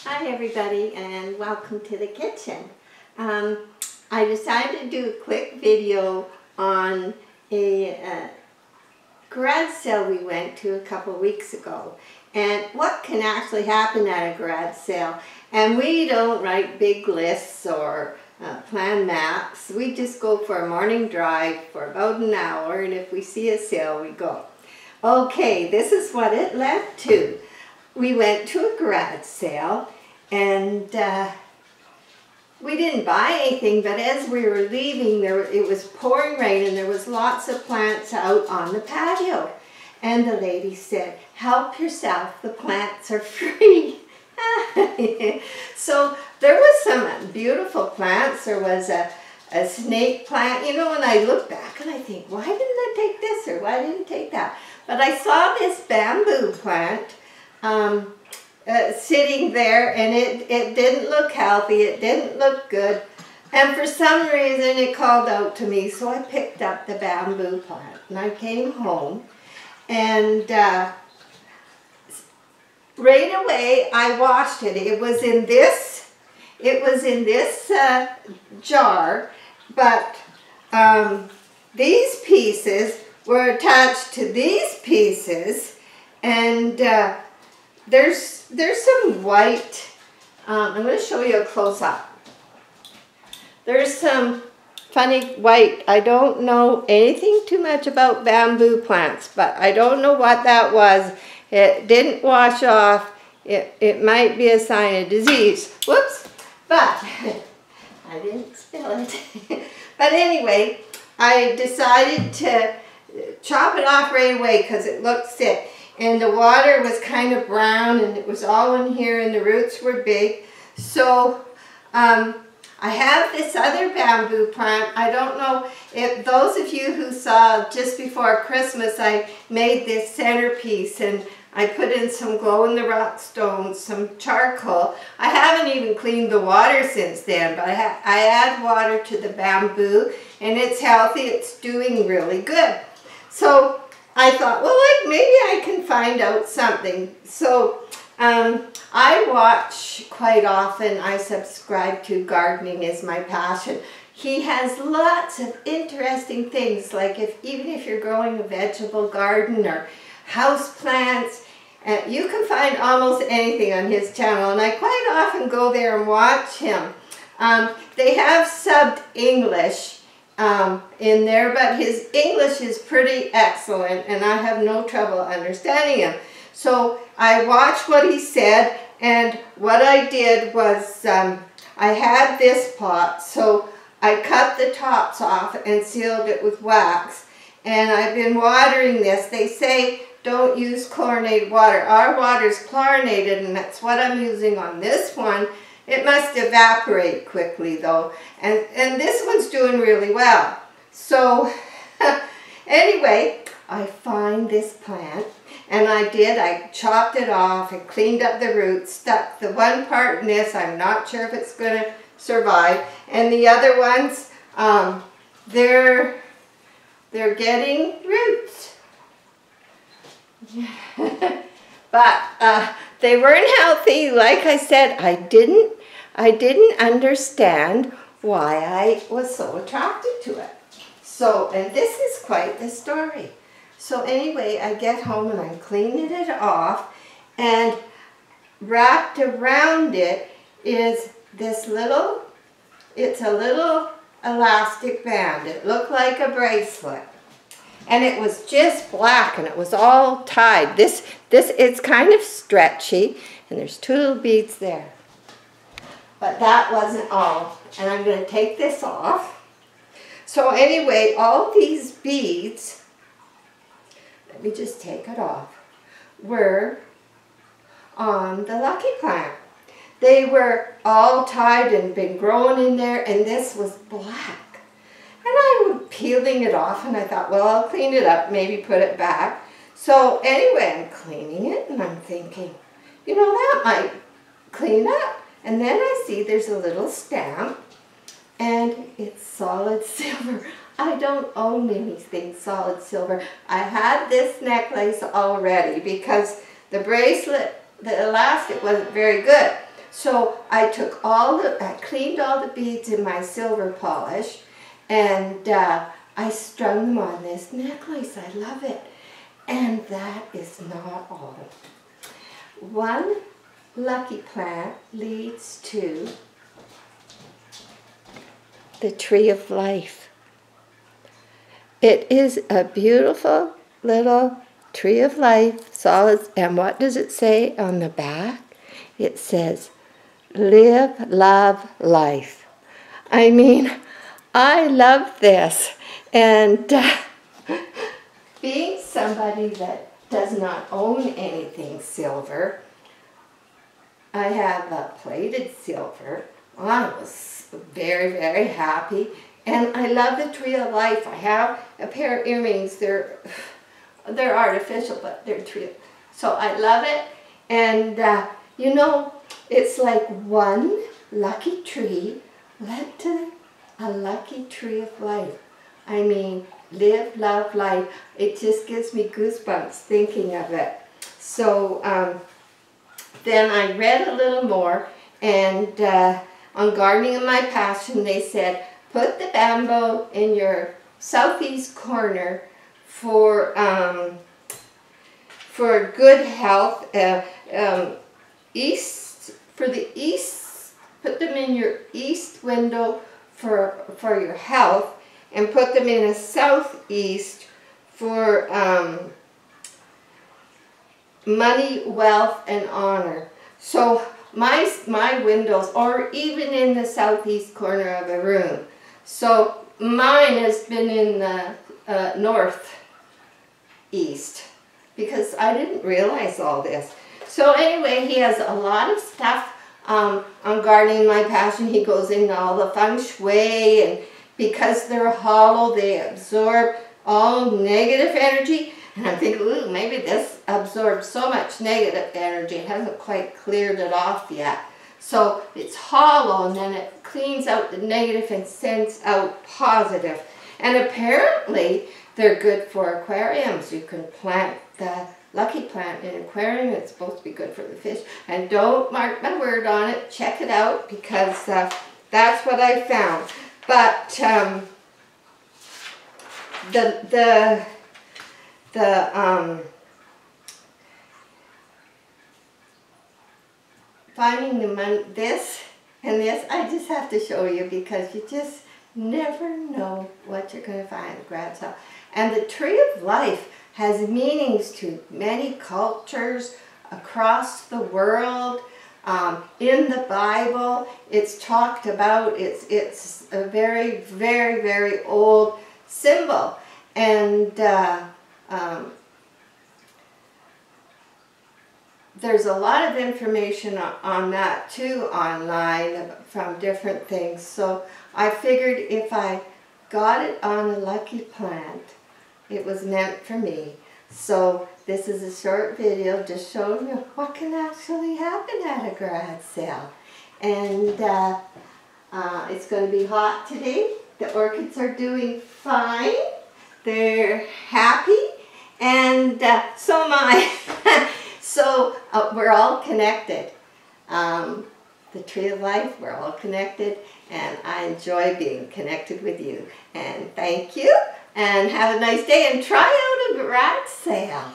Hi everybody, and welcome to the kitchen. I decided to do a quick video on a garage sale we went to a couple weeks ago, and what can actually happen at a garage sale. And we don't write big lists or plan maps. We just go for a morning drive for about an hour, and if we see a sale, we go. Okay, this is what it led to. We went to a garage sale, and we didn't buy anything, but as we were leaving, it was pouring rain, and there was lots of plants out on the patio. And the lady said, "Help yourself, the plants are free." So there was some beautiful plants. There was a snake plant, you know, and I look back and I think, why didn't I take this or why didn't I take that? But I saw this bamboo plant sitting there, and it didn't look healthy, it didn't look good, and for some reason it called out to me, so I picked up the bamboo plant and I came home, and right away I washed it. It was in this jar, but these pieces were attached to these pieces, and there's some white, I'm going to show you a close-up. There's some funny white. I don't know anything too much about bamboo plants, but I don't know what that was. It didn't wash off. It might be a sign of disease. Whoops! But I didn't spill it. But anyway, I decided to chop it off right away because it looked sick. And the water was kind of brown, and it was all in here, and the roots were big. So I have this other bamboo plant. I don't know if those of you who saw just before Christmas, I made this centerpiece, and I put in some glow-in-the-rock stones, some charcoal. I haven't even cleaned the water since then, but I add water to the bamboo, and it's healthy. It's doing really good. So I thought, well, like, maybe I can find out something. So I watch quite often. I subscribe to Gardening Is My Passion. He has lots of interesting things, like even if you're growing a vegetable garden or house plants, you can find almost anything on his channel, and I quite often go there and watch him. They have subbed English in there, but his English is pretty excellent, and I have no trouble understanding him. So I watched what he said, and what I did was I had this pot, so I cut the tops off and sealed it with wax, and I've been watering this. They say don't use chlorinated water. Our water is chlorinated, and that's what I'm using on this one. It must evaporate quickly though, and this one's doing really well. So anyway, I find this plant, and I chopped it off and cleaned up the roots, stuck the one part in this. I'm not sure if it's going to survive, and the other ones, they're getting roots. But they weren't healthy. Like I said, I didn't understand why I was so attracted to it. So, and this is quite the story. So anyway, I get home and I'm cleaning it off, and wrapped around it is this little, it's a little elastic band. It looked like a bracelet. And it was just black, and it was all tied. It's kind of stretchy, and there's two little beads there. But that wasn't all, and I'm going to take this off. So anyway, all these beads, let me just take it off, were on the Lucky Plant. They were all tied and been growing in there, and this was black. And I was peeling it off, and I thought, well, I'll clean it up, maybe put it back. So anyway, I'm cleaning it, and I'm thinking, you know, that might clean up. And then I see there's a little stamp, and it's solid silver. I don't own anything solid silver. I had this necklace already because the bracelet, the elastic wasn't very good. So I took I cleaned all the beads in my silver polish, and I strung them on this necklace. I love it. And that is not all. One lucky plant leads to the tree of life. It is a beautiful little tree of life, solid. And what does it say on the back? It says, live, love, life. I mean, I love this. And being somebody that does not own anything silver, I have a plated silver. I was very, very happy. And I love the tree of life. I have a pair of earrings. They're artificial, but they're tree. So I love it. And you know, it's like one lucky tree led to a lucky tree of life. I mean, live, love, life. It just gives me goosebumps thinking of it. So then I read a little more, and on Gardening of My Passion, they said, put the bamboo in your southeast corner for good health. For the east, put them in your east window for your health, and put them in a southeast for money, wealth, and honor. So my windows are even in the southeast corner of a room. So mine has been in the northeast, because I didn't realize all this. So anyway, he has a lot of stuff on Gardening My Passion. He goes into all the feng shui, and because they're hollow, they absorb all negative energy. And I'm thinking, ooh, maybe this absorbs so much negative energy, it hasn't quite cleared it off yet. So it's hollow, and then it cleans out the negative and sends out positive. And apparently, they're good for aquariums. You can plant the lucky plant in an aquarium. It's supposed to be good for the fish. And don't mark my word on it. Check it out, because that's what I found. But finding the money, this and this, I just have to show you, because you just never know what you're going to find at garage sale. And the tree of life has meanings to many cultures across the world. In the Bible, it's talked about. It's a very, very, very old symbol. And there's a lot of information on that too online from different things. So I figured if I got it on a lucky plant, it was meant for me. So this is a short video just showing you what can actually happen at a garage sale. And it's going to be hot today. The orchids are doing fine. They're happy, and so am I. So we're all connected. The Tree of Life, we're all connected, and I enjoy being connected with you. And thank you, and have a nice day, and try out a garage sale.